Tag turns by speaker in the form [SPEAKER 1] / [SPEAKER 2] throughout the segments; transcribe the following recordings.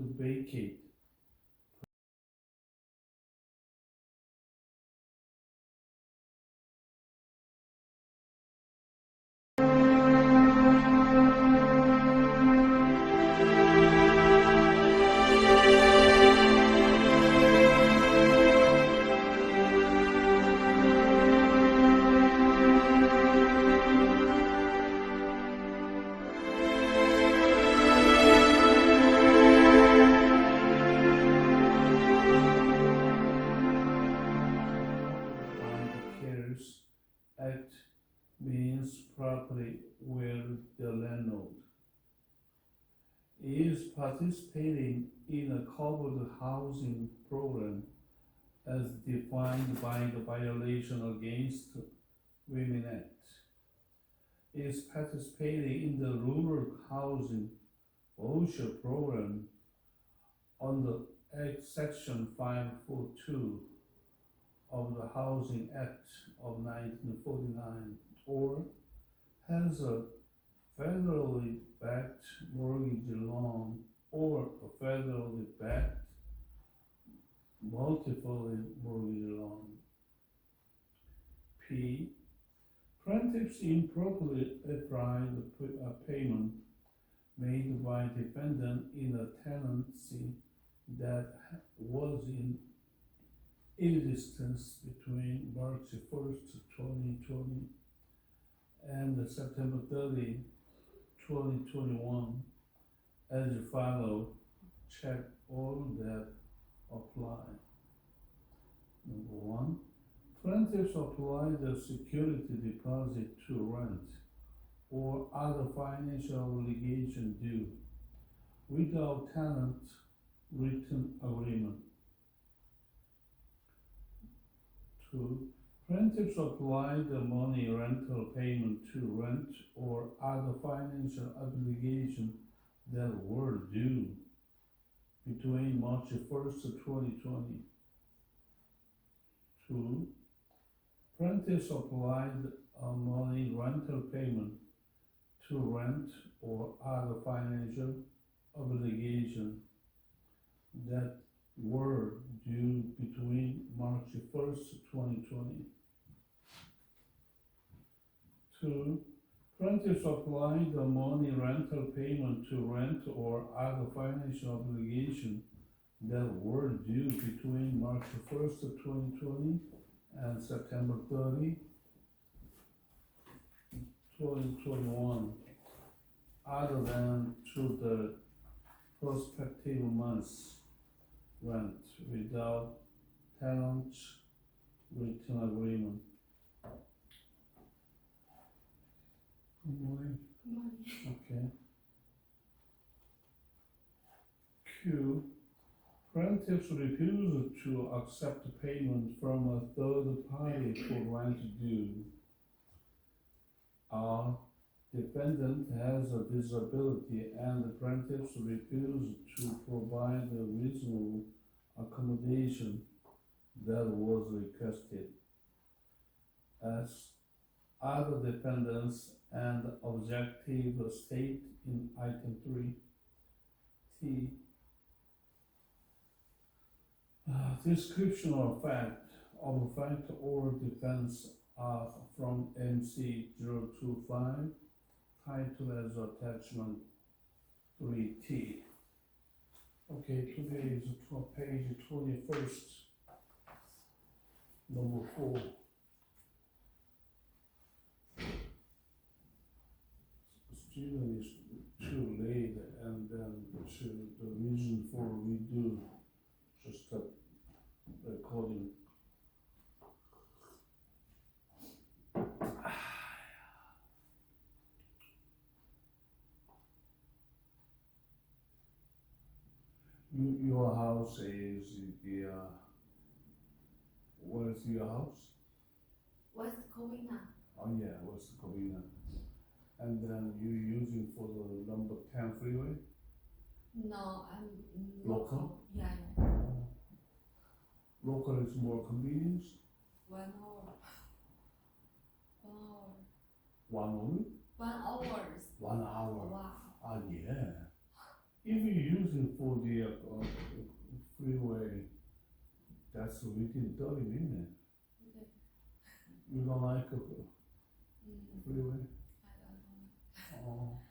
[SPEAKER 1] to vacate. Act means property with the landlord is participating in a covered housing program as defined by the Violation Against Women Act, is participating in the rural housing voucher program under Act Section 542 of the Housing Act of 1949, or has a federally backed mortgage loan or a federally backed multiple mortgage loan. P. Plaintiffs improperly applied a payment made by defendant in a tenancy that was in existence between March 1st, 2020 and September 30, 2021 as follows. Check all that apply. Number one, plaintiffs applied a security deposit to rent or other financial obligation due without tenant written agreement. Two, plaintiffs applied the money rental payment to rent or other financial obligation that were due between March 1st, 2020. Two, plaintiffs applied a money rental payment to rent or other financial obligation that were due between March 1st, 2020. Two, plaintiffs applied the money rental payment to rent or other financial obligation that were due between March 1st, 2020 and September 30, 2021, other than to the prospective months rent without tenant written agreement. Good morning.
[SPEAKER 2] Good morning.
[SPEAKER 1] Okay. Q. Plaintiffs refuse to accept payment from a third party for rent due. R. Defendant has a disability and the plaintiffs refuse to provide a reasonable accommodation that was requested. As other defendants and objective state in item 3. T. Description of fact or defense from MC 025, titled as attachment 3T. Okay, today is page 21st, number 4. Student is too late, and then the reason for redo, just a recording. Your house is the, what is your house?
[SPEAKER 2] West Covina.
[SPEAKER 1] Oh yeah, West Covina. And then you using for the number 10 freeway?
[SPEAKER 2] No, I'm
[SPEAKER 1] Local?
[SPEAKER 2] Yeah.
[SPEAKER 1] Local is more convenience?
[SPEAKER 2] 1 hour. 1 hour.
[SPEAKER 1] One only?
[SPEAKER 2] 1 hours.
[SPEAKER 1] 1 hour.
[SPEAKER 2] Wow.
[SPEAKER 1] Ah, yeah. If you use it for the freeway, that's within 30 minutes.
[SPEAKER 2] Okay.
[SPEAKER 1] You don't like a freeway?
[SPEAKER 2] I don't know.
[SPEAKER 1] Oh.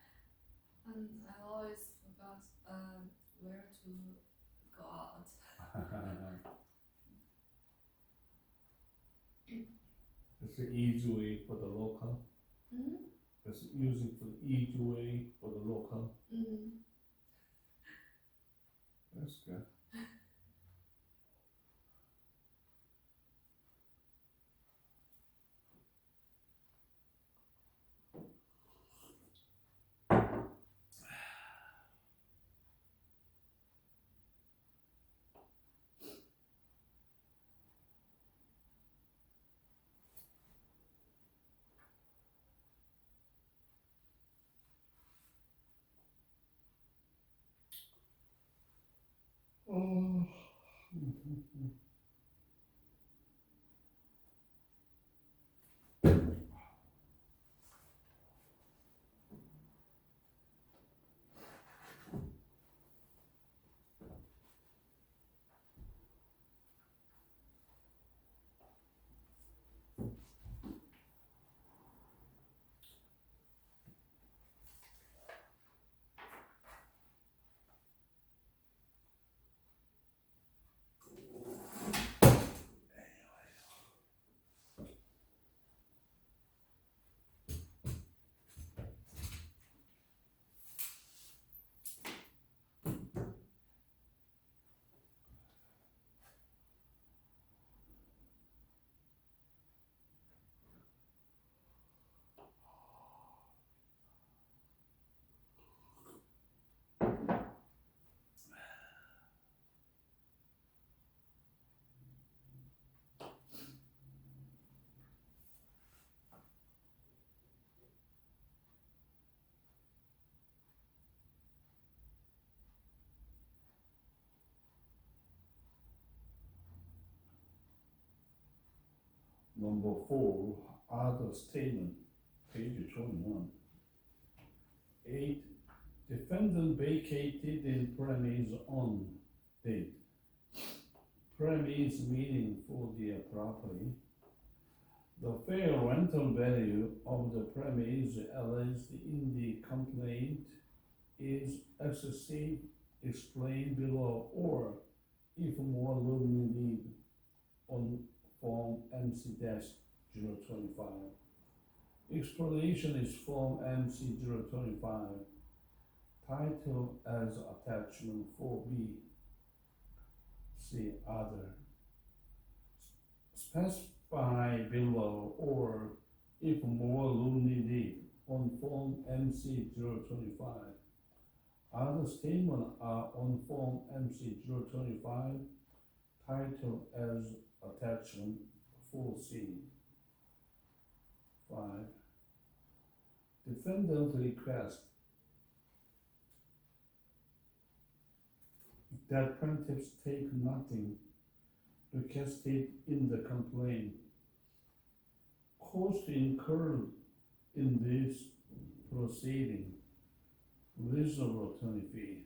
[SPEAKER 2] And I always forgot where to go out.
[SPEAKER 1] It's the easy way for the local.
[SPEAKER 2] Mm-hmm.
[SPEAKER 1] It's using for the easy way for the local.
[SPEAKER 2] Mm-hmm.
[SPEAKER 1] That's good. Oh. Number 4, other statement, page 21. 8, defendant vacated in premise on date. Premise meaning for the property. The fair rental value of the premise alleged in the complaint is excessive, explained below, or if more needed on Form MC-025. Explanation is Form MC-025, title as attachment 4B. See other. Specify below, or if more needed on Form MC-025. Other statements are on Form MC-025, title as attachment 4C. 5. Defendant request that plaintiffs take nothing requested in the complaint. Cost incurred in this proceeding, reasonable attorney fee.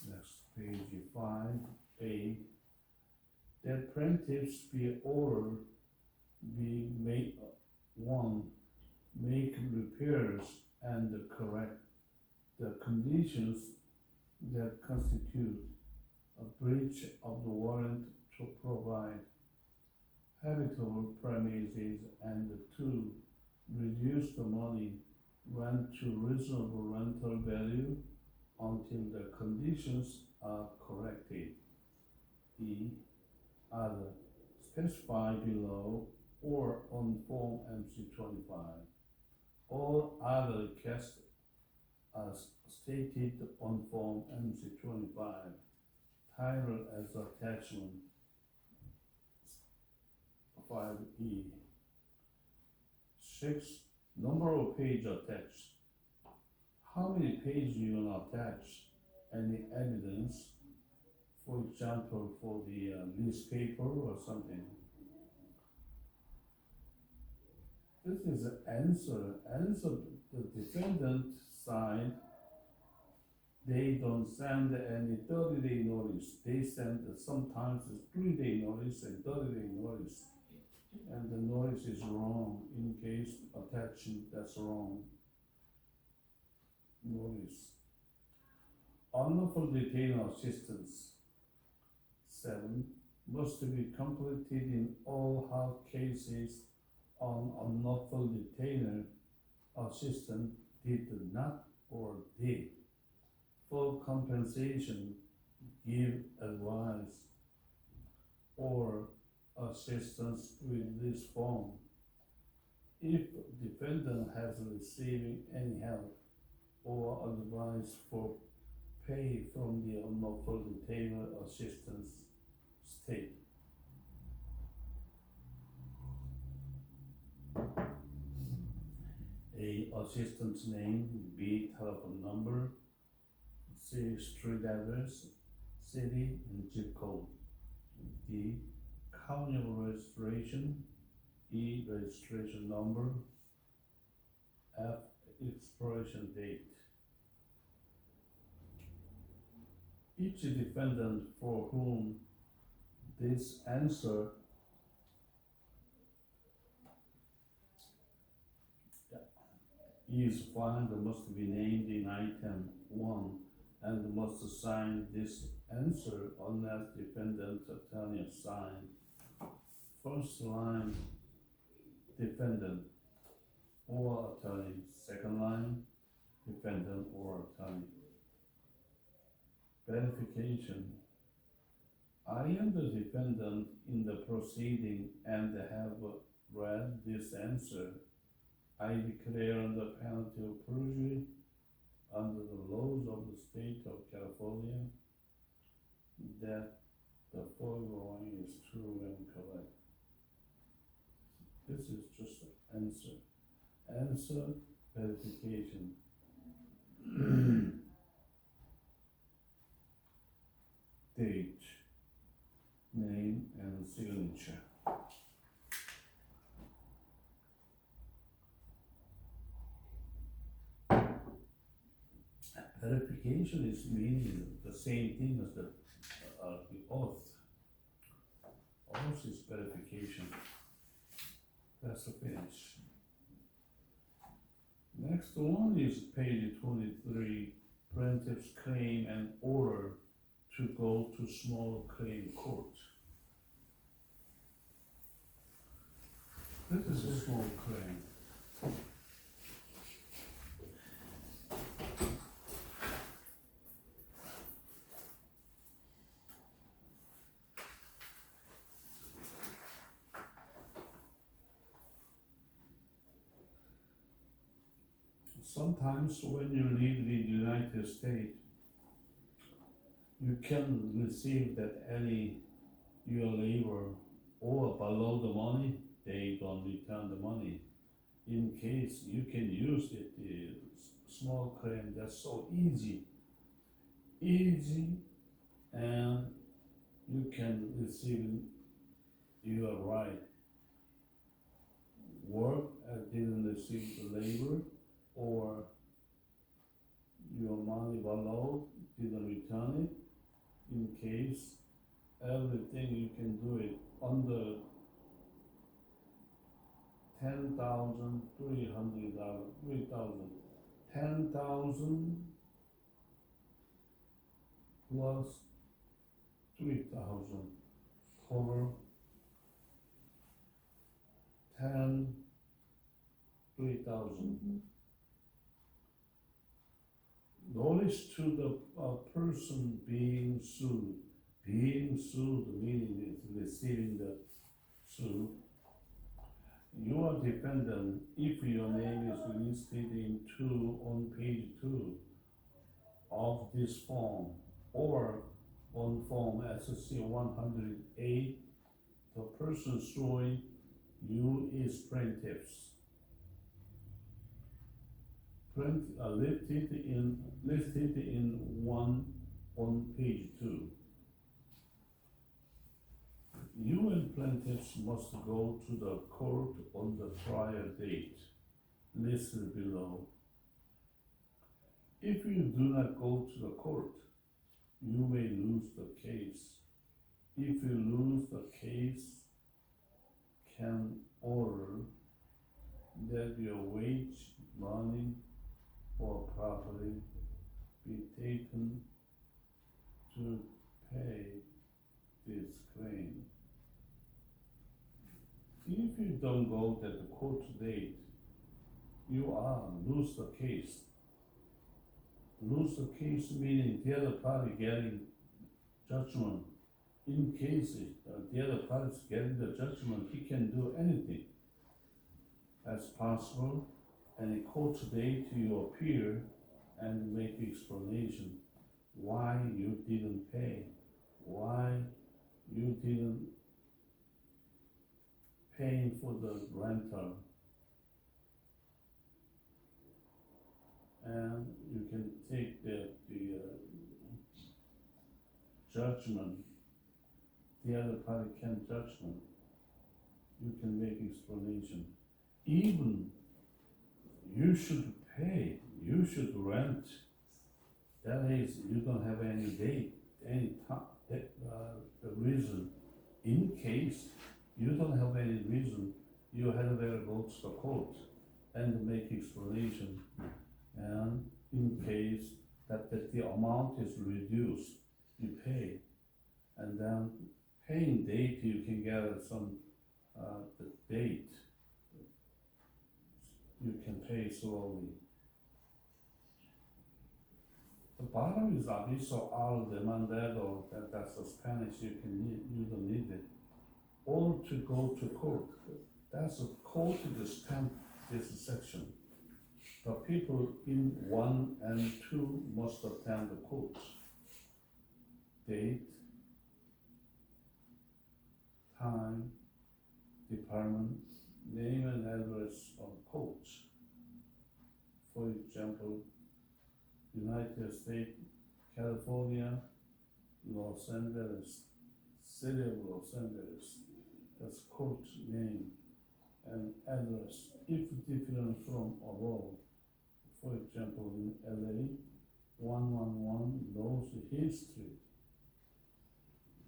[SPEAKER 1] Next, page 5A. That plaintiffs be ordered be make repairs and correct the conditions that constitute a breach of the warrant to provide habitable premises and to reduce the money rent to reasonable rental value until the conditions are corrected. E. Other, specified below or on Form MC-25. All other requests as stated on Form MC-25, titled as attachment 5E. 6. Number of pages attached. How many pages you will attach? Any evidence? For example, for the newspaper or something. This is an answer. Answer the defendant side, they don't send any 30-day notice. They send sometimes a 3-day notice and 30-day notice. And the notice is wrong in case attaching that's wrong. Notice. Unlawful detainer assistance. 7. Must be completed in all hard cases on unlawful detainer assistant did not or did. Full compensation, give advice, or assistance with this form. If defendant has received any help or advice for pay from the unlawful detainer assistance state. A assistant's name, B telephone number, C street address, city and zip code. D county of registration, E registration number, F expiration date. Each defendant for whom this answer is found must be named in item 1 and must sign this answer unless defendant attorney signed. First line, defendant or attorney. Second line, defendant or attorney. Verification. I am the defendant in the proceeding and have read this answer. I declare under penalty of perjury under the laws of the state of California that the foregoing is true and correct. This is just an answer. Answer, verification. Date, name, and signature. Verification is meaning the same thing as the oath. Oath is verification. That's the finish. Next one is page 23, plaintiff's claim and order to go to small claim court. This is a small claim. Sometimes when you live in the United States, you can receive that any your labor or below the money, they don't return the money. In case you can use it, the small claim, that's so easy, and you can receive your right. Work didn't receive the labor, or your money below didn't return it. In case everything you can do it under $10,300, 3,000, 10,000 plus 3,000, total 3,000. Notice to the person being sued. Being sued meaning is receiving the suit. You are defendant if your name is listed on page 2 of this form, or on form SC 108. The person suing you is plaintiffs. Listed in 1 on page 2. You and plaintiffs must go to the court on the trial date listed below If you do not go to the court, you may lose the case. If you lose the case, can order that your wage, money, or property be taken to pay this claim. If you don't go to the court date, you are lose the case. Lose the case meaning the other party getting judgment. In case the other party is getting the judgment, he can do anything as possible. And in court date, you appear and make explanation why you didn't pay, why you didn't pay for the rental. And you can take the judgment. The other party can judgment. You can make explanation. Even you should pay, you should rent. That is, you don't have any date, any time, the reason. In case you don't have any reason, you had better go to the court and make explanation. And in case that the amount is reduced, you pay. And then paying date, you can get some the date. You can pay slowly. The bottom is aviso al demandado, that's the Spanish, you don't need it. Or to go to court. That's a code to stamp this section. The people in 1 and 2 must attend the court. Date, time, department, name and address of court. For example, United States, California, Los Angeles, City of Los Angeles. That's court name and address. If different from above, for example, in LA, 111 Rose Hill Street,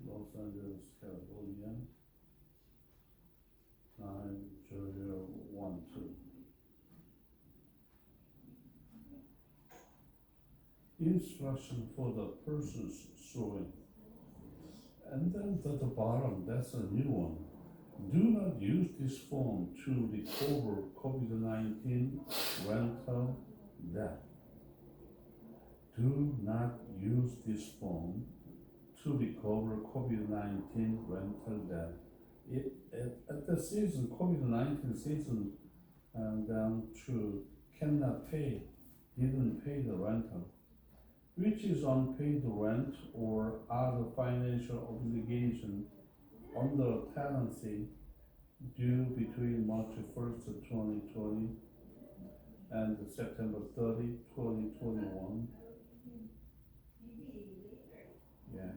[SPEAKER 1] Los Angeles, California, 90012. Instruction for the persons suing. And then at the bottom, that's a new one. Do not use this form to recover COVID-19 rental debt. Do not use this form to recover COVID-19 rental debt. At the season, COVID-19 season, down to cannot pay, didn't pay the rental, which is unpaid rent or other financial obligation under tenancy due between March 1st, 2020 and September 30, 2021. Yeah.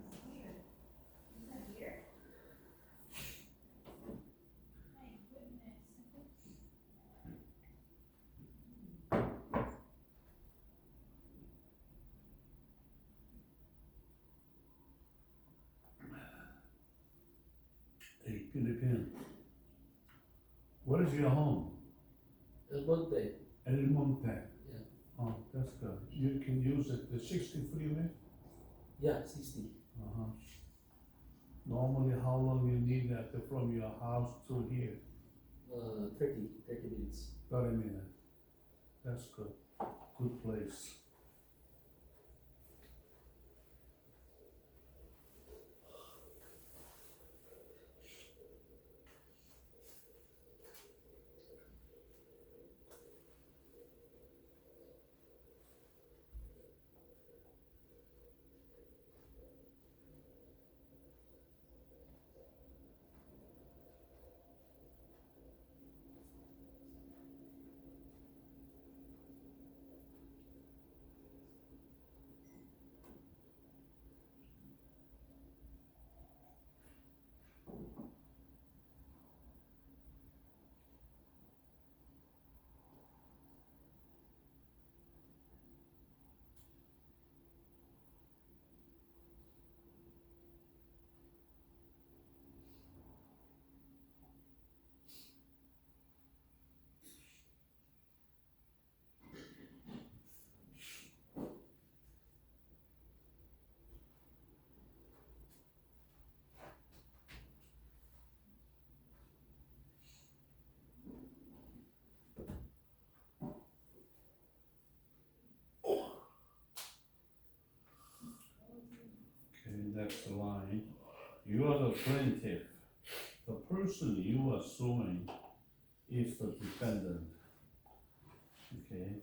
[SPEAKER 1] Hey, Philippines. Where is your home?
[SPEAKER 3] El Monte.
[SPEAKER 1] El Monte.
[SPEAKER 3] Yeah.
[SPEAKER 1] Oh, that's good. You can use it, the 60 freeway?
[SPEAKER 3] Yeah, 60.
[SPEAKER 1] Uh-huh. Normally, how long you need that from your house to here?
[SPEAKER 3] 30 minutes.
[SPEAKER 1] 30 minutes. That's good. Good place. next line, you are the plaintiff. The person you are suing is the defendant. Okay.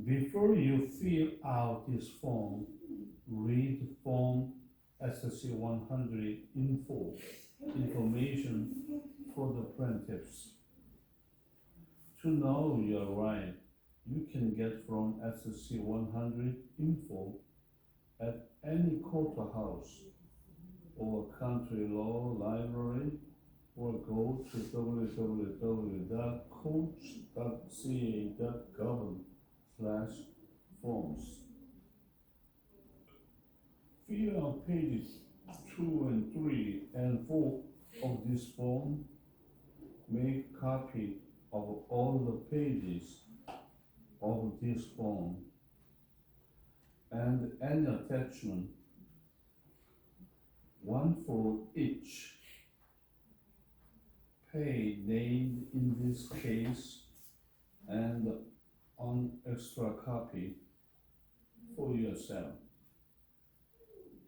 [SPEAKER 1] Before you fill out this form, read Form SSC 100 information for the plaintiffs. To know your right, you can get from SSC 100 info at any courthouse or country law library, or go to www.coach.ca.gov/forms. Fill out pages 2 and 3 and 4 of this form. Make copy of all the pages of this form and any attachment, one for each pay named in this case, and an extra copy for yourself.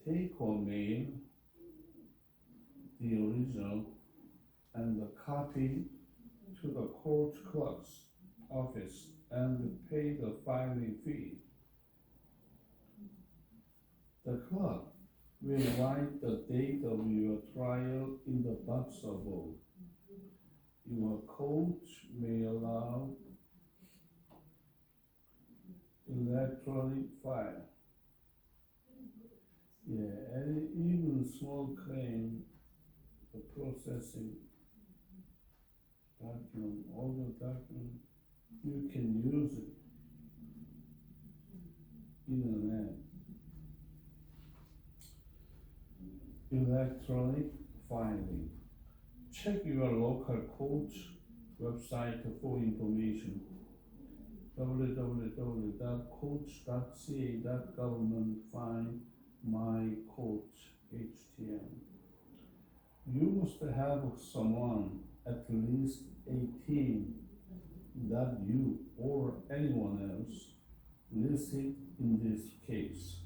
[SPEAKER 1] Take or mail the original and the copy to the court clerk's office and pay the filing fee. The clerk will write the date of your trial in the box above. Your coach may allow electronic file. Any even small claim, the processing document, all the document, you can use it internet. Electronic filing. Check your local coach website for information. www.coach.ca.gov/find-my-coach-htm. You must have someone at least 18, not you or anyone else listed in this case.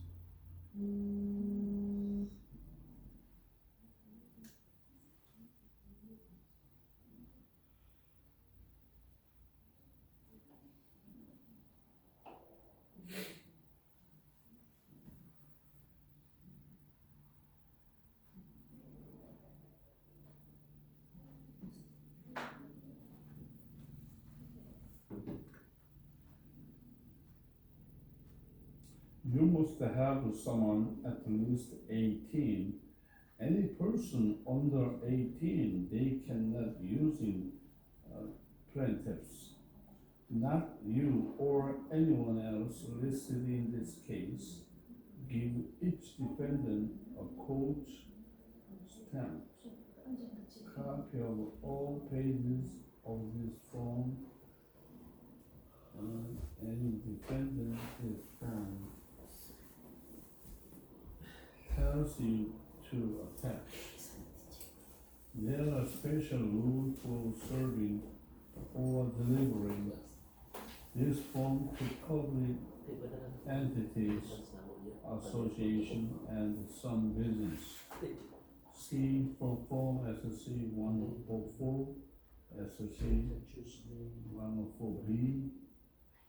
[SPEAKER 1] You must have someone at least 18. Any person under 18, they cannot using plaintiffs. Not you or anyone else listed in this case. Give each defendant a coach stamp. Copy of all pages of this form. Any defendant is found. Tells you to attach. There are special rules for serving or delivering this form to public entities, association, and some business. See for Form SSC 104, SSC 104B,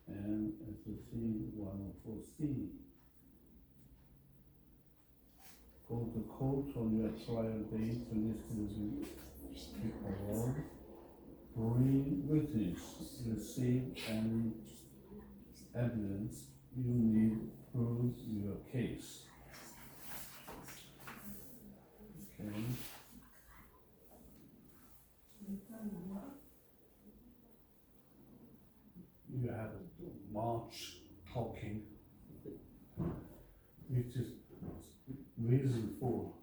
[SPEAKER 1] and SSC 104C. Go to court on your trial date to list the award. Bring witness, receive any evidence you need to prove your case. Okay. You have much talking, which is reason for.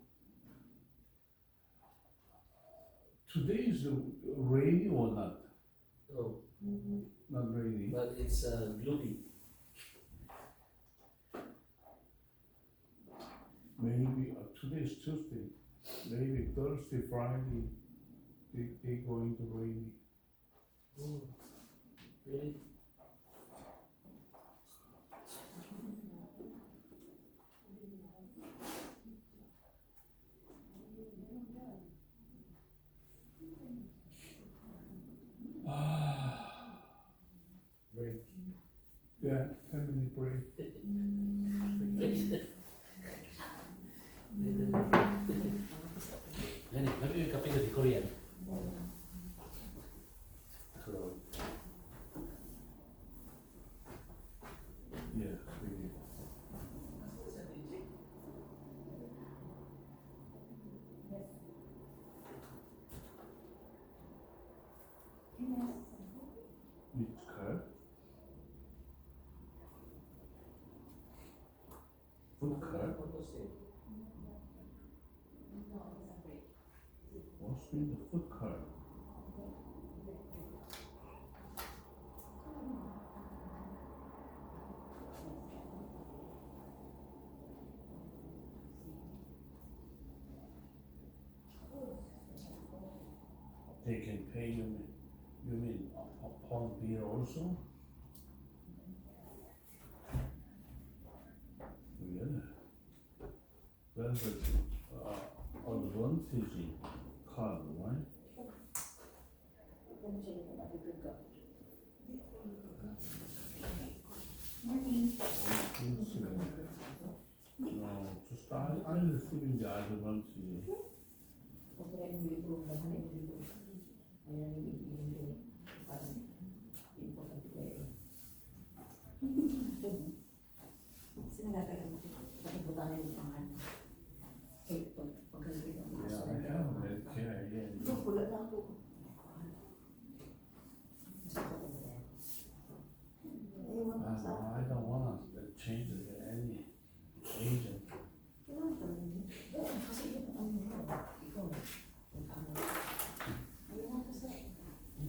[SPEAKER 1] Today is rainy or not?
[SPEAKER 3] Oh,
[SPEAKER 1] Not rainy.
[SPEAKER 3] but it's gloomy.
[SPEAKER 1] Maybe today is Tuesday. Maybe Thursday, Friday, they going to rainy.
[SPEAKER 3] Oh, really?
[SPEAKER 1] Food car? What's with the food car? They can pay you mean upon beer also? Really? That's the advantage in car, right? Just I receiving the advantage. Yeah, I have Medicare, yeah. I don't wanna change any agent.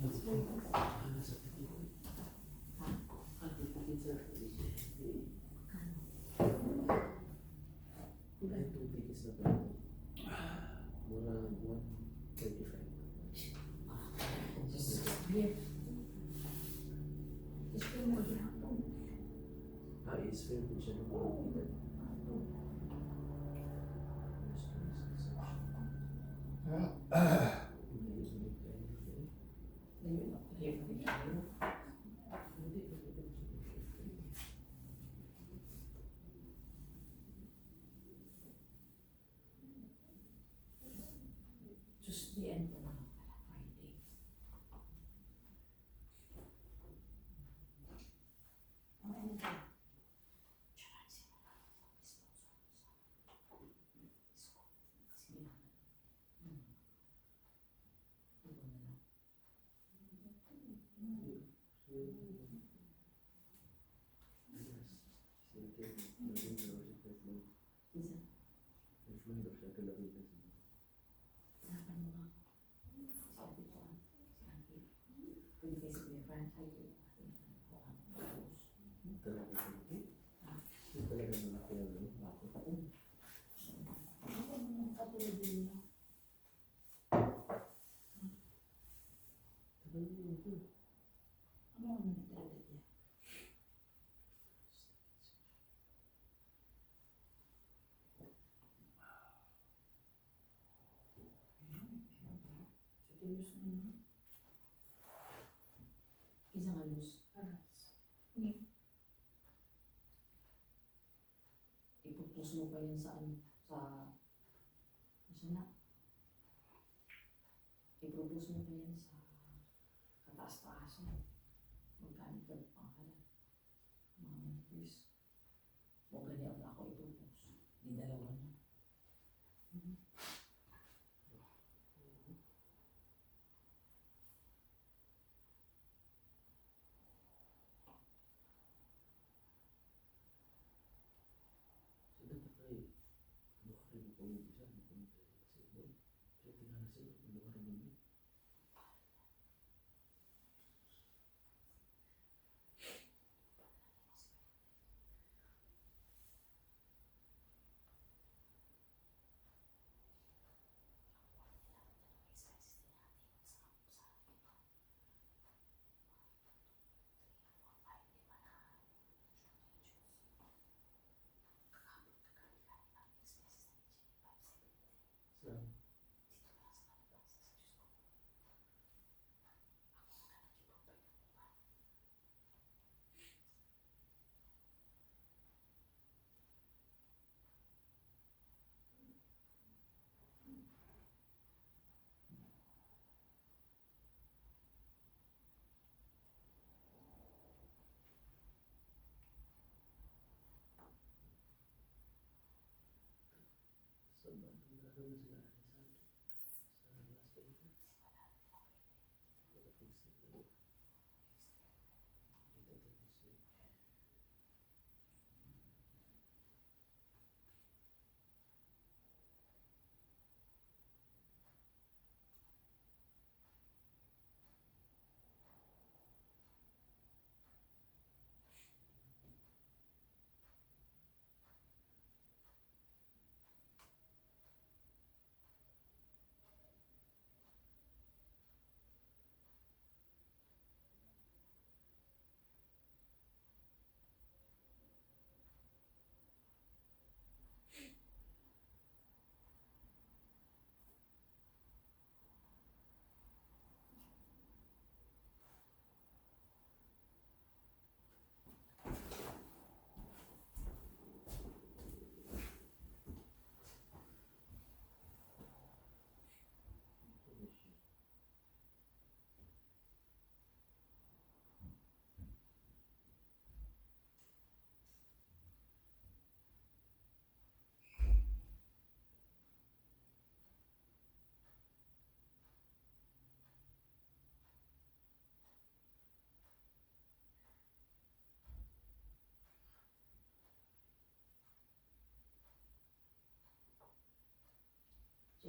[SPEAKER 3] It's very good.
[SPEAKER 4] Just the end of Friday. Isang alus. Ipupus mo pa yan sa ano? Ipupus mo pa yan sa kataas-taasan. Magkano ka pangalan? Mga please. Huwag ganyan ako ipupus. Di dalawa na.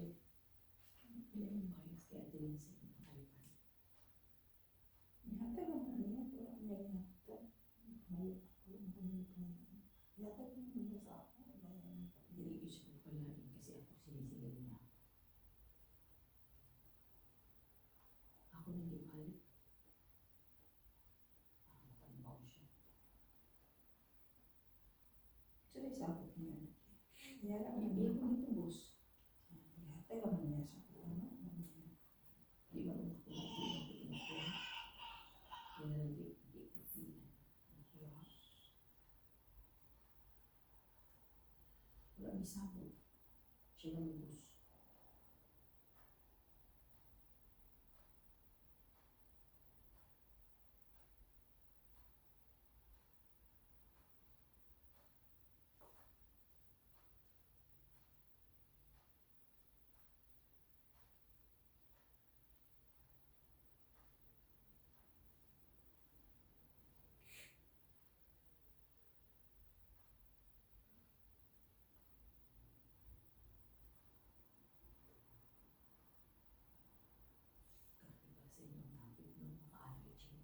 [SPEAKER 4] Check. Ilan yung bias kaya din sa iPad.
[SPEAKER 5] Yata naman niya, pero may yata. May yata kung hindi sa ako.
[SPEAKER 4] Hindi ko siya palain kasi ako sinisigal niya. Ako naging balik. Para matambaw siya.
[SPEAKER 5] Sila isabot niya. Yata
[SPEAKER 4] Iiyak ko nito, boss.
[SPEAKER 5] Yata naman niya sa ano.
[SPEAKER 4] Di ba nung ako nagtitinag. Yan na lang di wala may sabot. Siya lang yung boss. Grabe ba sa inyong topic nung maka-RHA?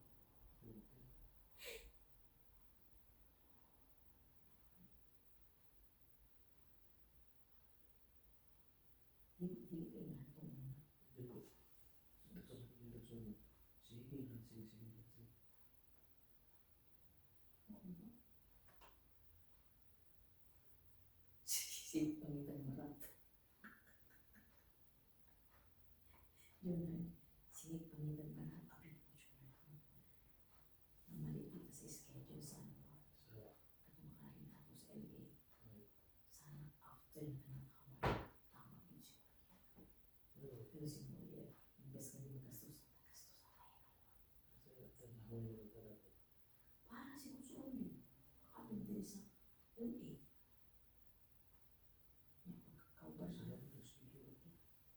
[SPEAKER 4] Hindi kayo natong ano. Oo ba? Sisig pangitan marat. Yun na. Sisig pangitan marat. Kapit mo siya. Namali kita sa schedule sa ano. Katumakain nato sa LA. Sana after na ng Hawaii. Tama yun siya. Pero siguro imbes ka di magastos at nagastos ako. Para si Kusuoli. Kapit din sa LA. Yung pagkakaubar sa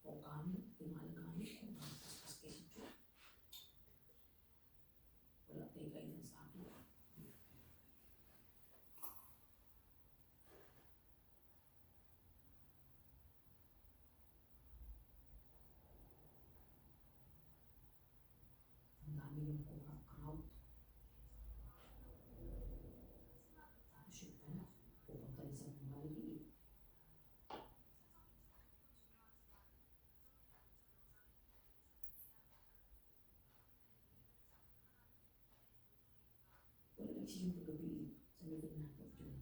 [SPEAKER 4] o kami, tingala kami, kung nakaspas kayo sa tiyo. Wala tayong guidance sa akin. Ang dami yung crowd. Tapos yun pala, pupunta rin sa mga maliliit. Wala nagsisiyong paggabi sa meeting natin dyan.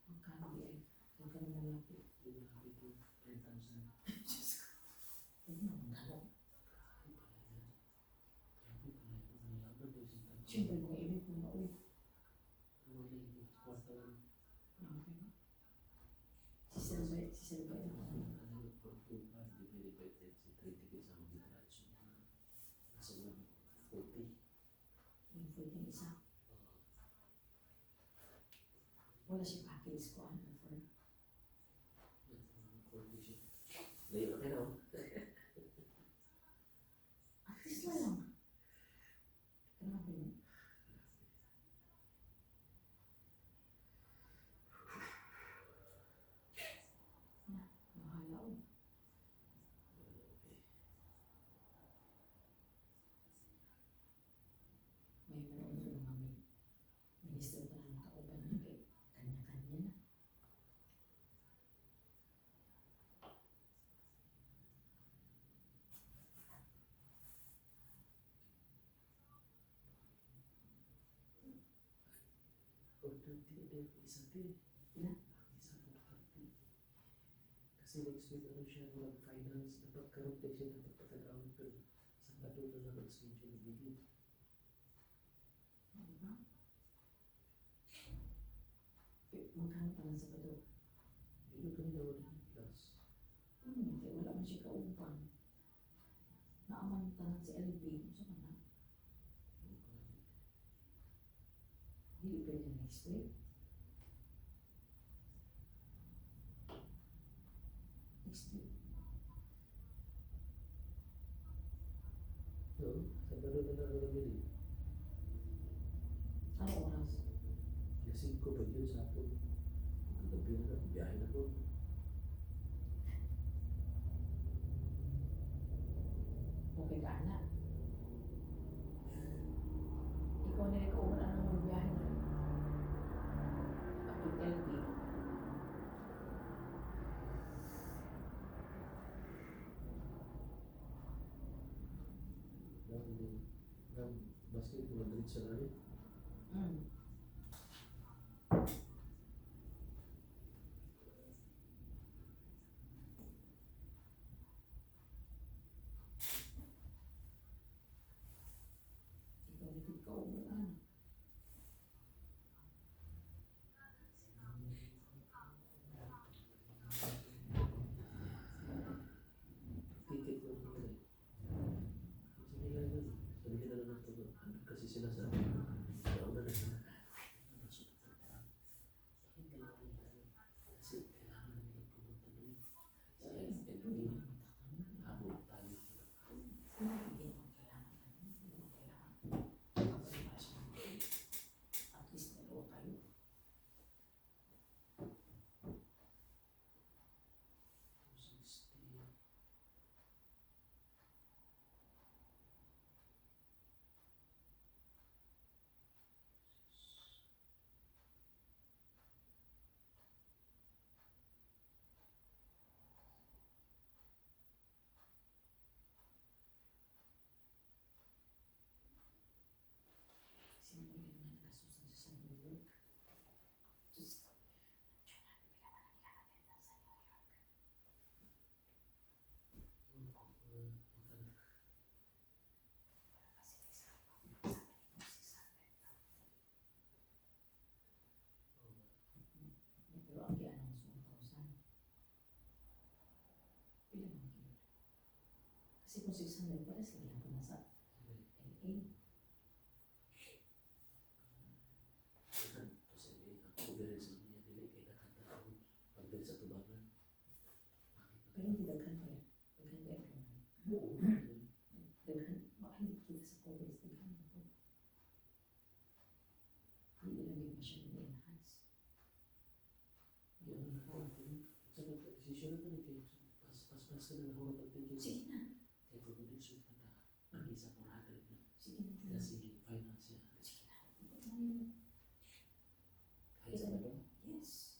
[SPEAKER 4] Magkano di ay? Huwag ka na malapit. Diyos ko. Huwag na, magkano. Siyempre, mga ibig mo na ulit. Si Sir Bay ako. Yung 14 isa. Wala siya package ko ano for. At least na lang. Grabe mo. Na, bahala o. May manood ko ng mga minister pa ng kauban na kay kanya-kanya na.
[SPEAKER 3] Kasi next week ano siya mag-finance, dapat karoon din siya dapat patag-out pero Sabado na lang ang schedule video.
[SPEAKER 4] Diba? Magkano pa lang sa Sabado?
[SPEAKER 3] Ito kanina wala ng class.
[SPEAKER 4] Kaya wala man siya kauban. Naaman tanan si LB. Sa mana? Dili pwede next week. Next week.
[SPEAKER 3] No, Sabado na lang ang gabili.
[SPEAKER 4] Ano oras?
[SPEAKER 3] Alas 5 pa yun sa hapon. Kagabi na lang, biyahe na po.
[SPEAKER 4] Okay ka na. Ikaw na ikaw wala nang magbiyahe na. Up to LB.
[SPEAKER 3] Ng basketball Madrid sa lalim.
[SPEAKER 4] Ikaw na ikaw wala na.
[SPEAKER 3] Ticket ko ito rin. Sige nga yun. Sabihin na lang natin. Ano kasi sila sa nauna na sila. Hindi lang nila. Kasi kailangan nila pumunta doon. Sa LB. Habol tayo.
[SPEAKER 4] Hindi mo kailangan. Hindi mo kailangan. Kapag para siya mag-day. At least dalawa kayo. Sino yun nga nakasusan siya sa New York? Diyos ko. Pero ang i-announce 1,000. Pila naman yun? Kasi kung 600 pares lagi ako nasa LA. Pero hindi daghan pa yan. Daghan ba everyone? Daghan. Baka hindi kita sa coverage. Daghan na po. Hindi lang yung masyadong i-enhance. Sige na. Sige na. Sige na. Ikaw na yun. Isa na ba? Yes.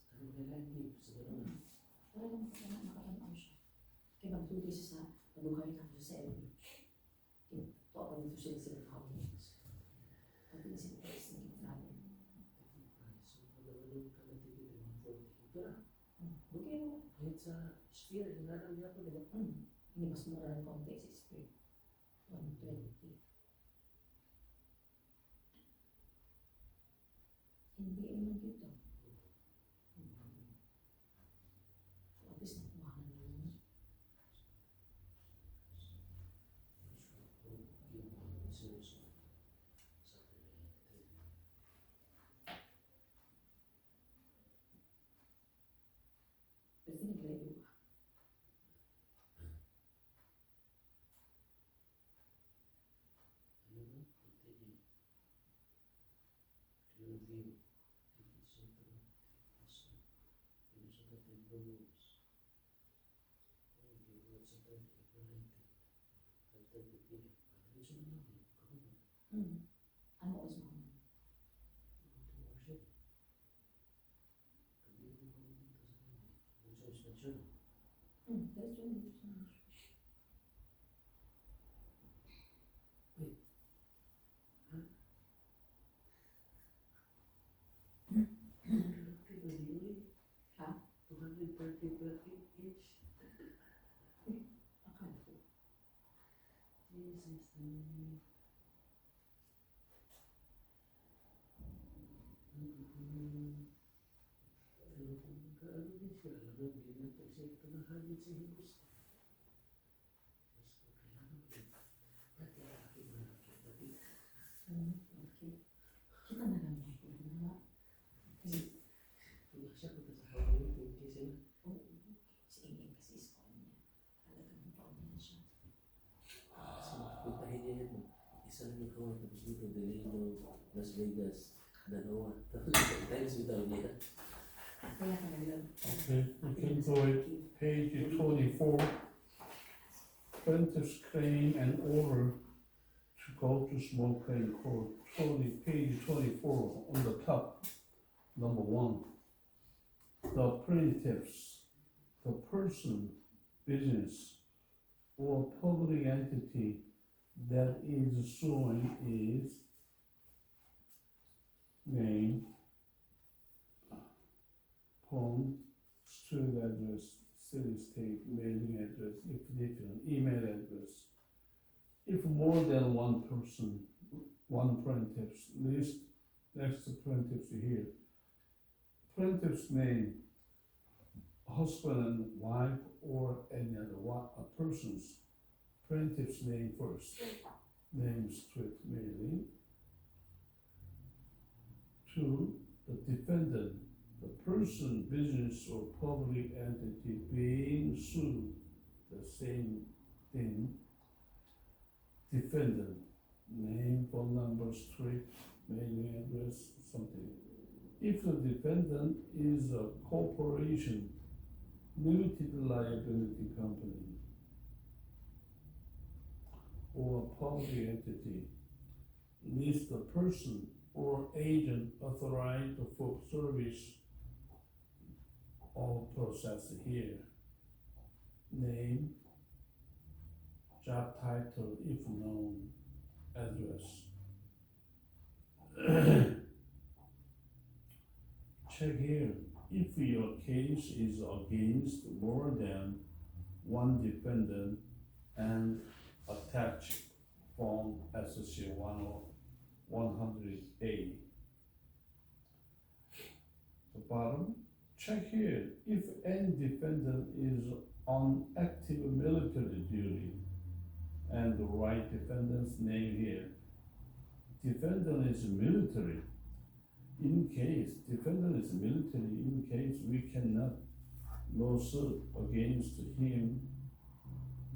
[SPEAKER 4] Para lang makakanaw siya. Kaya magtuloy siya sa maluhay lang siya sa LB. Kaya to ako dito sila sila kahapon. Pati na sila price ng travel. Okay mo.
[SPEAKER 3] Kahit sa sphere, hinaram niya ako, di ba?
[SPEAKER 4] Hindi mas mura ng konti sa spring. 120. NBA lang dito. So at least nakuha na naman. Pero tinag-ready ba? Ano oras mo? That's really good. Ha?
[SPEAKER 3] 230 per each.
[SPEAKER 4] Akala ko.
[SPEAKER 3] Jesus. Pero kung magkaano din Alam mo, hindi na ito siya ito na hangin sa hibos. Dati lalaki mo lang siya, dati.
[SPEAKER 4] Okay. Kita na lang niya ito, di ba? Kasi,
[SPEAKER 3] Kung siya punta sa hawin, kung kasi sila.
[SPEAKER 4] si Ingay kasi is on niya. Talagang on niya siya.
[SPEAKER 3] Kasi puntahin niya yan. Isa lang yung kawan, tapos dito, dalhin mo Las Vegas, dalawa. Tapos times without niya.
[SPEAKER 4] Kaya ka na lang.
[SPEAKER 1] Okay, we can go at page 24. Plaintiff's claim and order to go to small claim court. Page 24 on the top, number 1. The plaintiffs, the person, business, or public entity that is suing is name, home, street address, city, state, mailing address, if different, email address. If more than one person, one plaintiff's list, next to plaintiff's here. Plaintiff's name, husband and wife, or any other persons. Plaintiff's name first, name, street, mailing. 2, the defendant, the person, business, or public entity being sued, the same thing. Defendant, name, phone number, street, mailing address, something. If the defendant is a corporation, limited liability company, or a public entity, list the person or agent authorized for service or process here. Name, job title if known, address. Check here, if your case is against more than one defendant and attach form SSC 100A. The bottom, check here, if any defendant is on active military duty, and the right defendant's name here. Defendant is military. In case defendant is military, in case we cannot lawsuit against him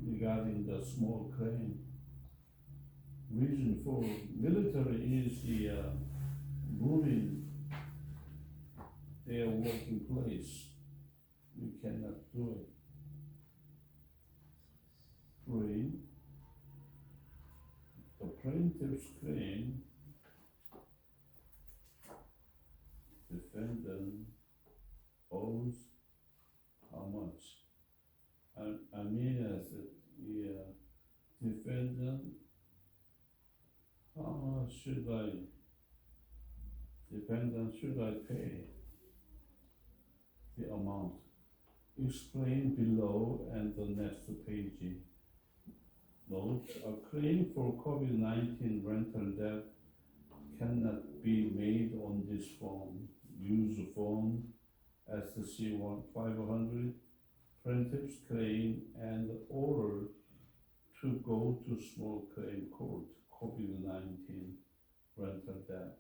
[SPEAKER 1] regarding the small claim. Reason for military is the moving their working place. We cannot do it. 3, the plaintiff's claim, defendant owes how much? I mean as the defendant, how much should I pay? The amount. Explain below and the next page. Note, a claim for COVID-19 rental debt cannot be made on this form. Use form SC 500, plaintiff's claim and order to go to small claim court, COVID-19 rental debt.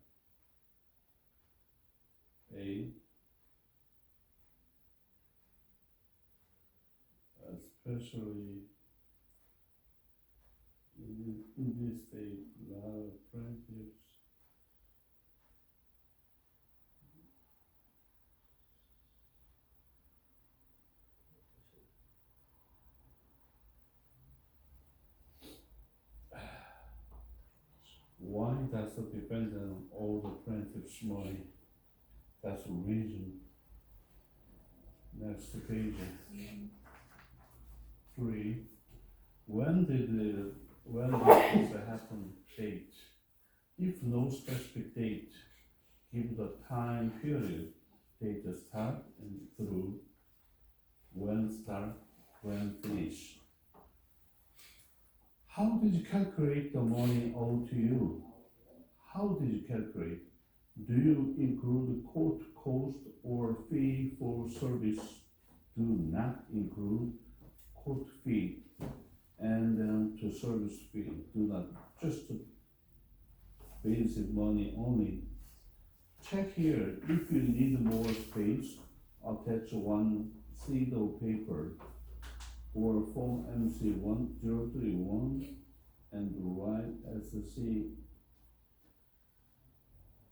[SPEAKER 1] A, especially in this state, a lot of plaintiffs why does the defendant owe the plaintiff's money? That's the reason. Next page. 3. When did this happen? Date. If no specific date, give the time period, date start and through, when start, when finish. How did you calculate the money owed to you? How did you calculate? Do you include court cost or fee for service do not include court fee and to service fee. Do not just basic money only. Check here if you need more space. Attach one sheet of paper or Form MC 1031 and write SC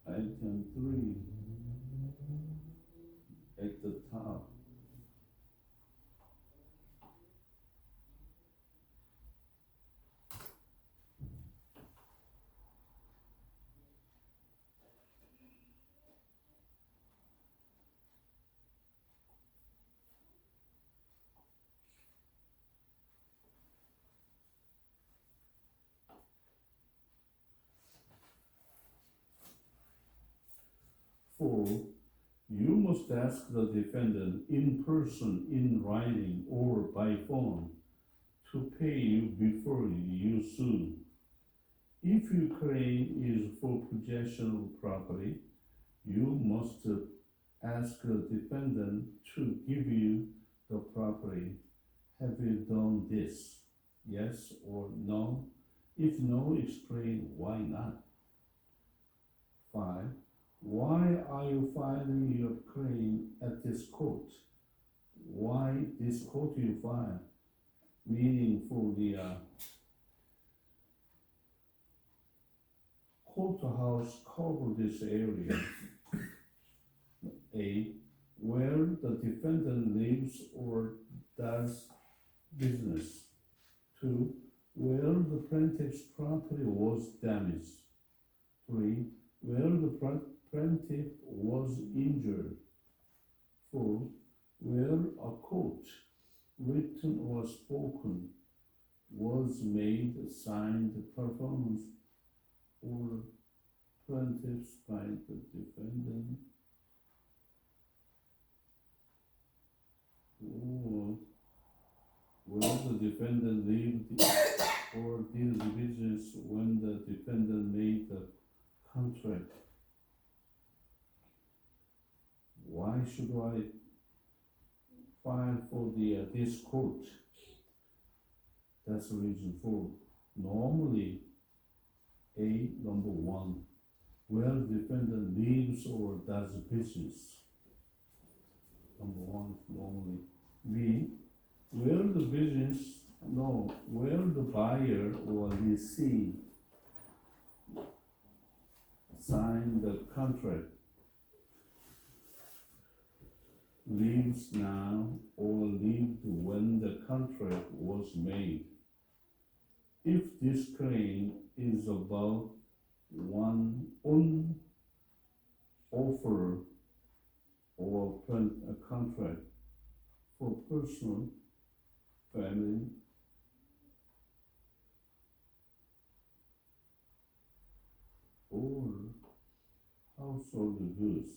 [SPEAKER 1] item 3 at the top. Four, you must ask the defendant in person, in writing, or by phone to pay you before you sue. If your claim is for possession of property, you must ask the defendant to give you the property. Have you done this? Yes or no? If no, explain why not. 5. Why are you filing your claim at this court? Why this court you file? Meaning for the courthouse cover this area. A, where the defendant lives or does business. 2, where the plaintiff's property was damaged. 3, where the plaintiff was injured. 4, where a quote, written or spoken, was made, signed, performance, or plaintiffs by the defendant, or where the defendant lived or did business when the defendant made the contract. Why should I file for this court? That's the reason 4. Normally, A, number 1, where the defendant lives or does business. Number 1, normally. B, where the buyer or lessee signed the contract, lives now or lived when the contract was made. If this claim is about one on offer or a contract for personal, family, or household goods.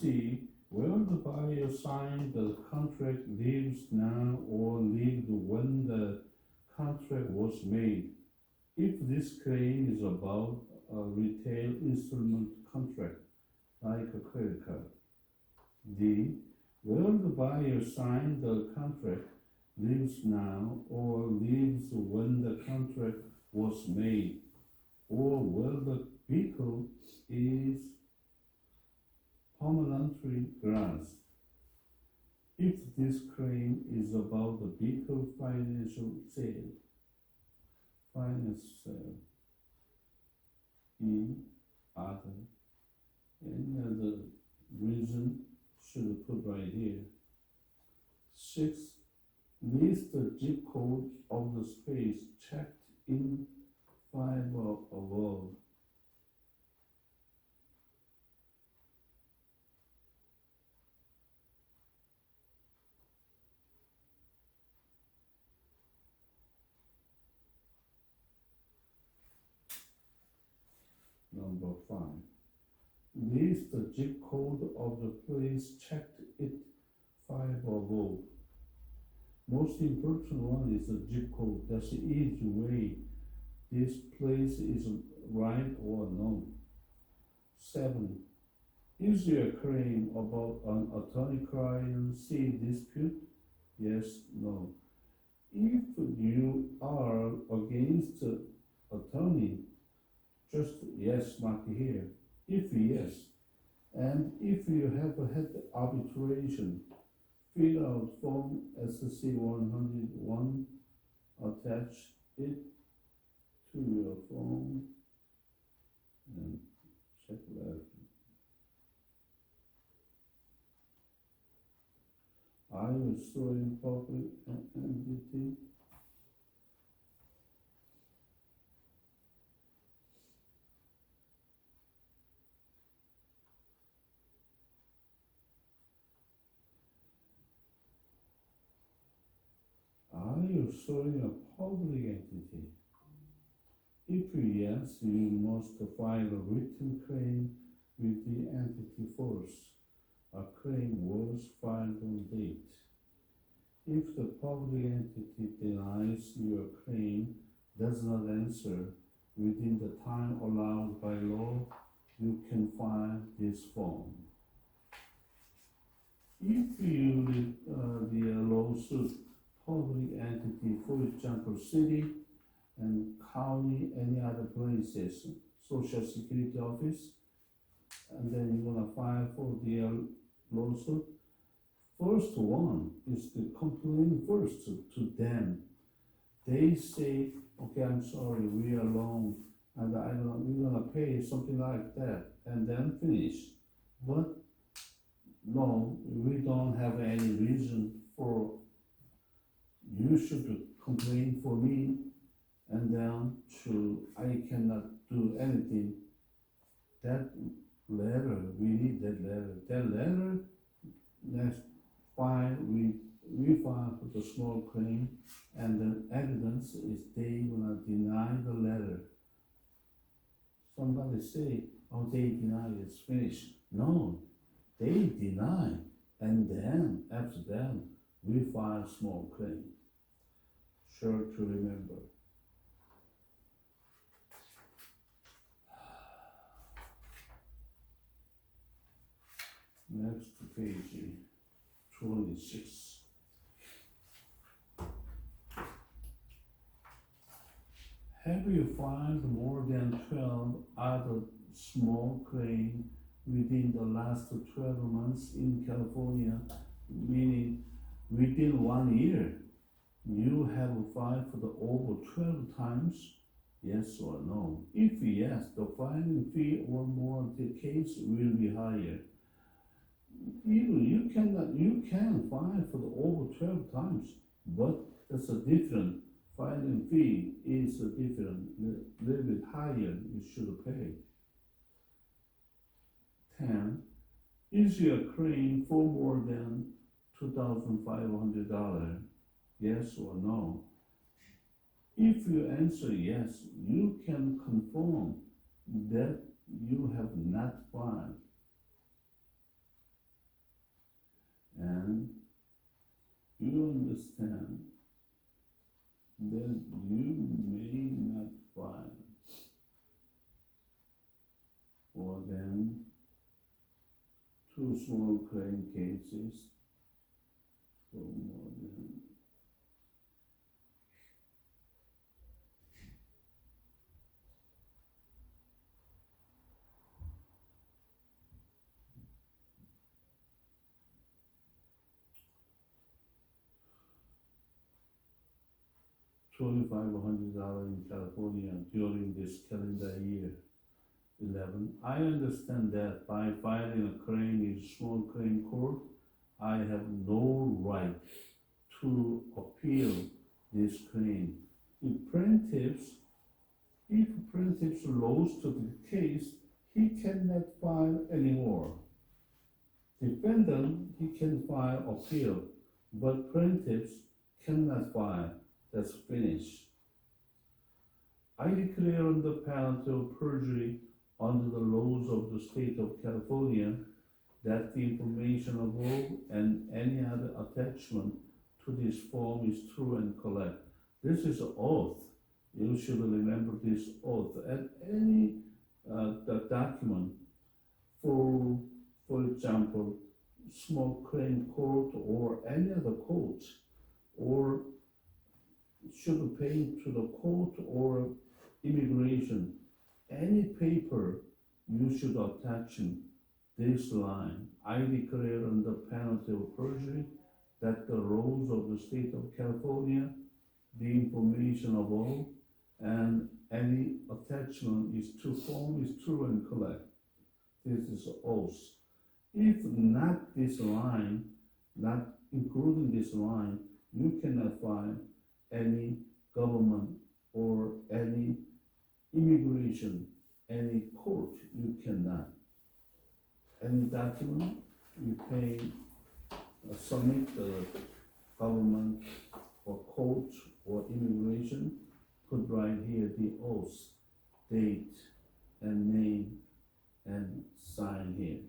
[SPEAKER 1] C, where the buyer signed the contract, lives now or lived when the contract was made. If this claim is about a retail instrument contract, like a credit card. D, where the buyer signed the contract, lives now or lives when the contract was made, or where the vehicle is permanently grasped. If this claim is about the vehicle finance sale, E, other, any other reason should put right here. 6, list the zip code of the space checked in 5 above. number 5. List the zip code of the place checked it 5 above. Most important one is the zip code. That's the easy way. This place is right or no. 7. Is there a claim about an attorney-client dispute? Yes, no. If you are against the attorney, just yes mark here. If yes, and if you have had arbitration, fill out form SC 101, attach it to your form, and check that. Are you suing public entity? Are you suing a public entity? If yes, you must file a written claim with the entity first. A claim was filed on date. If the public entity denies your claim, does not answer within the time allowed by law, you can file this form. If you the lawsuit public entity, for example, city and county, any other places, Social Security Office, and then you're gonna file for the lawsuit. First one is to complain first to them. They say, okay, I'm sorry, we are wrong, and we're gonna pay something like that, and then finish. But no, we don't have any reason for you should complain for me, and then I cannot do anything. That letter, we need that letter. That letter, next file, we file for the small claim, and the evidence is they gonna deny the letter. Somebody say, oh, they deny it's finished. No, they deny, and then after that, we file small claim. Sure to remember. Next page, 26. Have you filed more than 12 other small claims within the last 12 months in California, meaning within 1 year? You have filed for the over 12 times, yes or no? If yes, the filing fee or more the case will be higher. You can file for the over 12 times, but that's a different filing fee is a different, little bit higher you should pay. 10. Is your claim for more than $2,500? Yes or no? If you answer yes, you can confirm that you have not filed. And you understand that you may not file. Or then 2 small claim cases for more than $2,500 in California during this calendar year. 11. I understand that by filing a claim in small claim court, I have no right to appeal this claim. If plaintiff lost the case, he cannot file anymore. Defendant, he can file appeal, but plaintiffs cannot file. That's finished. I declare under penalty of perjury under the laws of the state of California that the information above and any other attachment to this form is true and correct. This is an oath. You should remember this oath. And any the document, for example, small claim court or any other court, or should pay to the court or immigration, any paper you should attach this line. I declare under penalty of perjury that the laws of the state of California, the information above, and any attachment is to form is true and correct. This is oath. If not this line, not including this line, you cannot find any government or any immigration, any court, you cannot. Any document you pay, submit the government or court or immigration, put right here the oath, date and name, and sign here.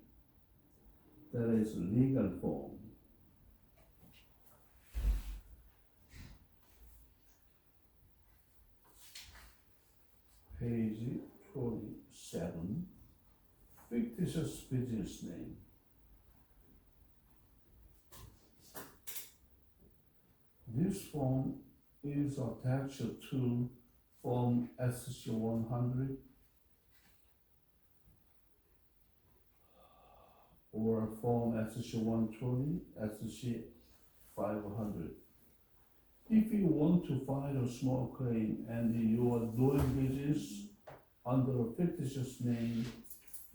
[SPEAKER 1] That is legal form. Page 27, fictitious business name. This form is attached to Form SC 100 or Form SC 120, SC 500. If you want to file a small claim and you are doing business under a fictitious name,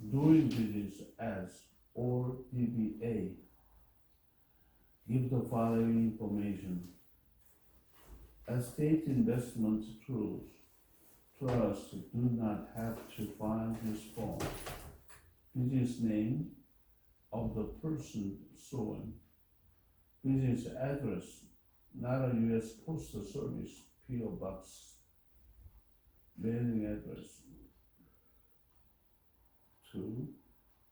[SPEAKER 1] doing business as or DBA, give the following information. Estate investment trusts do not have to file this form. Business name of the person suing. Business address, not a U.S. Postal Service P.O. Box. Mailing address. 2.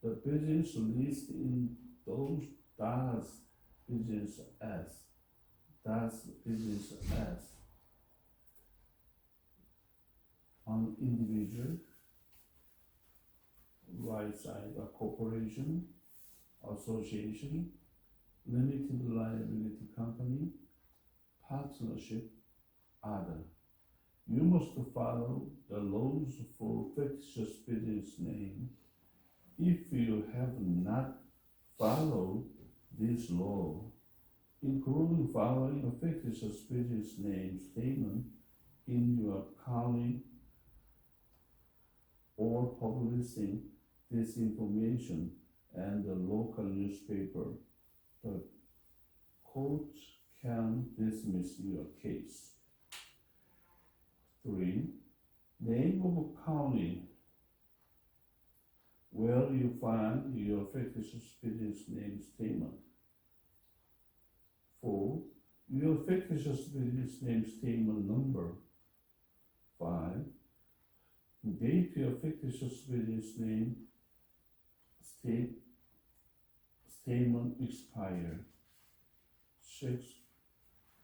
[SPEAKER 1] The business list in those does business as. On individual, right side, a corporation, association, limited liability company, partnership, other. You must follow the laws for fictitious business name. If you have not followed this law, including following a fictitious business name statement in your county or publishing this information and the local newspaper, the court can dismiss your case. 3. Name of a county where you find your fictitious business name statement. 4. Your fictitious business name statement number. 5. Date your fictitious business name statement expire. 6.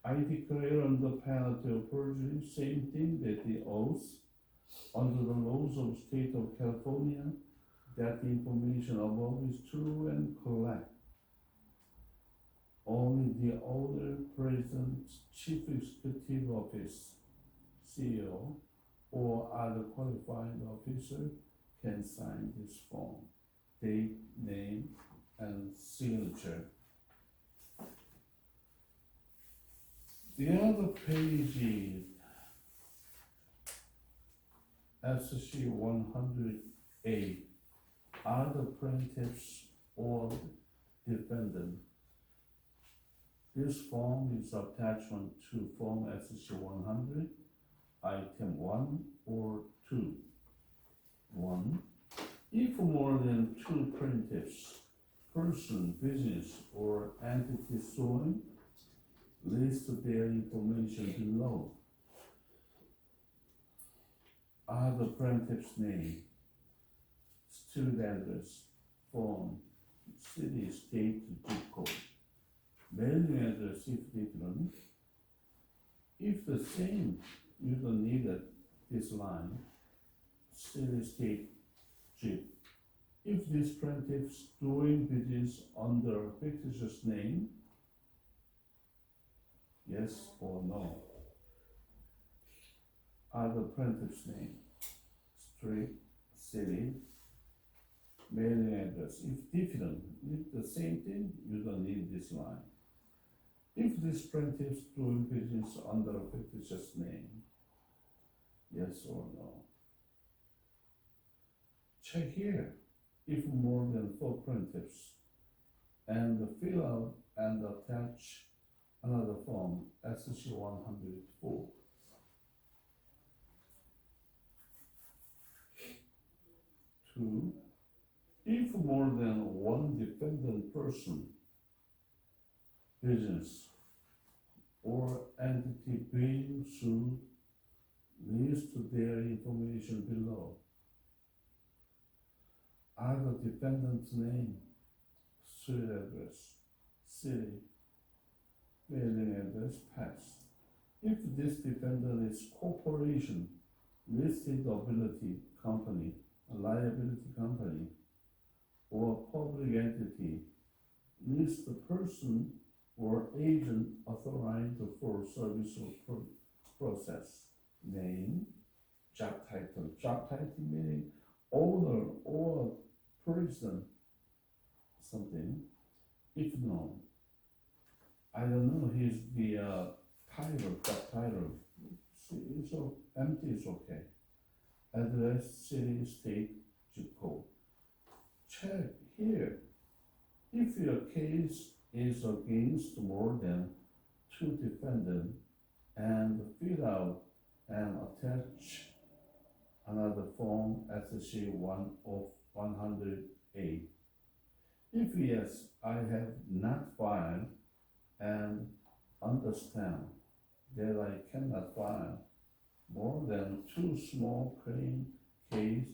[SPEAKER 1] I declare under penalty of perjury, same thing that the oath, under the laws of the state of California, that the information above is true and correct. Only the owner, president, chief executive office, CEO, or other qualified officer can sign this form. Date, name, and signature. The other page is SC 100A, other plaintiffs or defendant. This form is attachment to Form SC 100, Item 1 or 2. 1. If more than 2 plaintiffs, person, business, or entity suing, list their information below. Other plaintiff's name, street address, phone, city, state, zip code, mailing address if different. If the same, you don't need this line, city, state, zip. If this plaintiff's doing business under fictitious name, yes or no? Are the plaintiff's name, street, city, mailing address? If different, if the same thing, you don't need this line. If this plaintiff's doing business under a fictitious name, yes or no? Check here if more than 4 plaintiffs, and fill out and attach another form, SC 104. Two, if more than one defendant person, business, or entity being sued lists their information below. Are the defendant's name, street address, city, mailing address passed? If this defendant is corporation, listed ability company, a liability company, or public entity, list the person or agent authorized for service or process, name, job title meaning owner or person, something, if no, I don't know, he's the title, job title, so empty is okay. Address, city, state, zip code. Check here. If your case is against more than 2 defendants and fill out and attach another form SC 108. If yes, I have not filed and understand that I cannot file more than 2 small claim case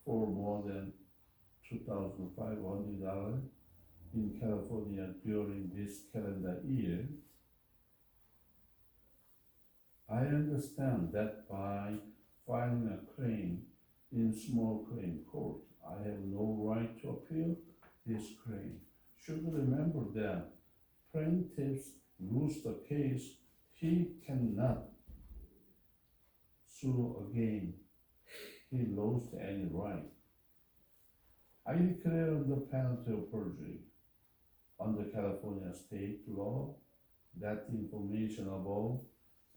[SPEAKER 1] for more than $2,500 in California during this calendar year. I understand that by filing a claim in small claim court, I have no right to appeal this claim. Should remember that plaintiff lose the case, he cannot sue again. He lost any right. I declare under penalty of perjury, under California state law, that the information above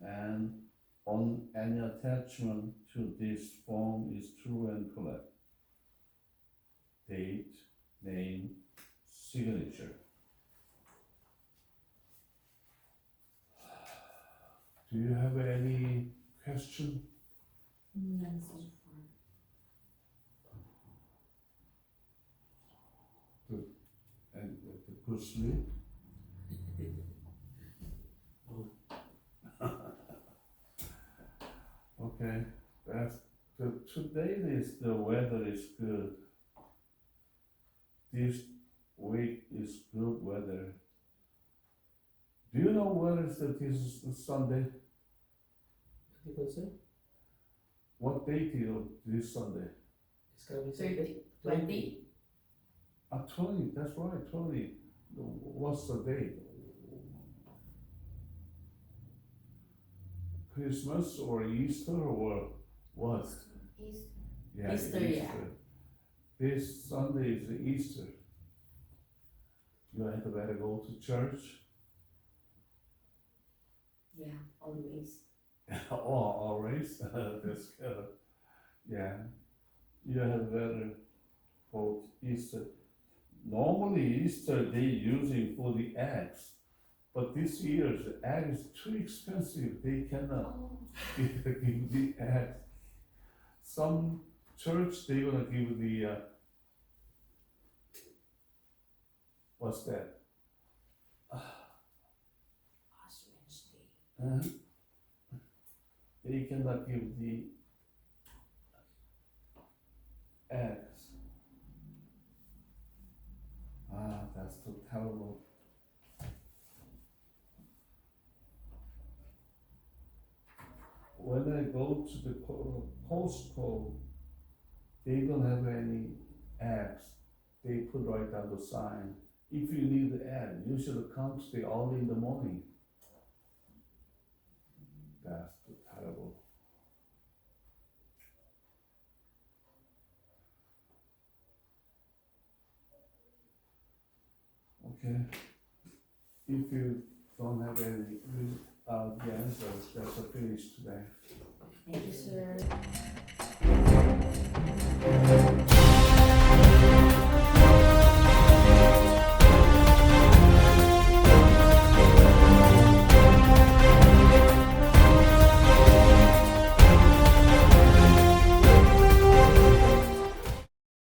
[SPEAKER 1] and on any attachment to this form is true and correct. Date, name, signature. Do you have any question?
[SPEAKER 4] None so far.
[SPEAKER 1] And good sleep? Okay, today the weather is good. This week is good weather. Do you know where is this is Sunday?
[SPEAKER 3] People say
[SPEAKER 1] What date is this Sunday?
[SPEAKER 3] it's coming
[SPEAKER 4] 30, 20.
[SPEAKER 1] 20, that's right, 20. What's the date? Christmas or Easter or what?
[SPEAKER 2] East.
[SPEAKER 1] Yeah,
[SPEAKER 4] Easter, yeah.
[SPEAKER 1] This Sunday is Easter. You had to better go to church.
[SPEAKER 4] Yeah, always.
[SPEAKER 1] Oh, always. That's good. Yeah, you had better go to Easter. Normally Easter they using for the eggs, but this year the egg is too expensive. They cannot
[SPEAKER 2] Oh.
[SPEAKER 1] give the eggs. Some church they gonna give the what's that?
[SPEAKER 4] Last Wednesday.
[SPEAKER 1] They cannot give the eggs. that's too terrible. When I go to the Costco, they don't have any eggs. They put right down the sign. If you need the egg, you should come to the early in the morning. That's too terrible. Okay. If you don't have any the answers, that's a finish today.
[SPEAKER 4] Thank you, sir.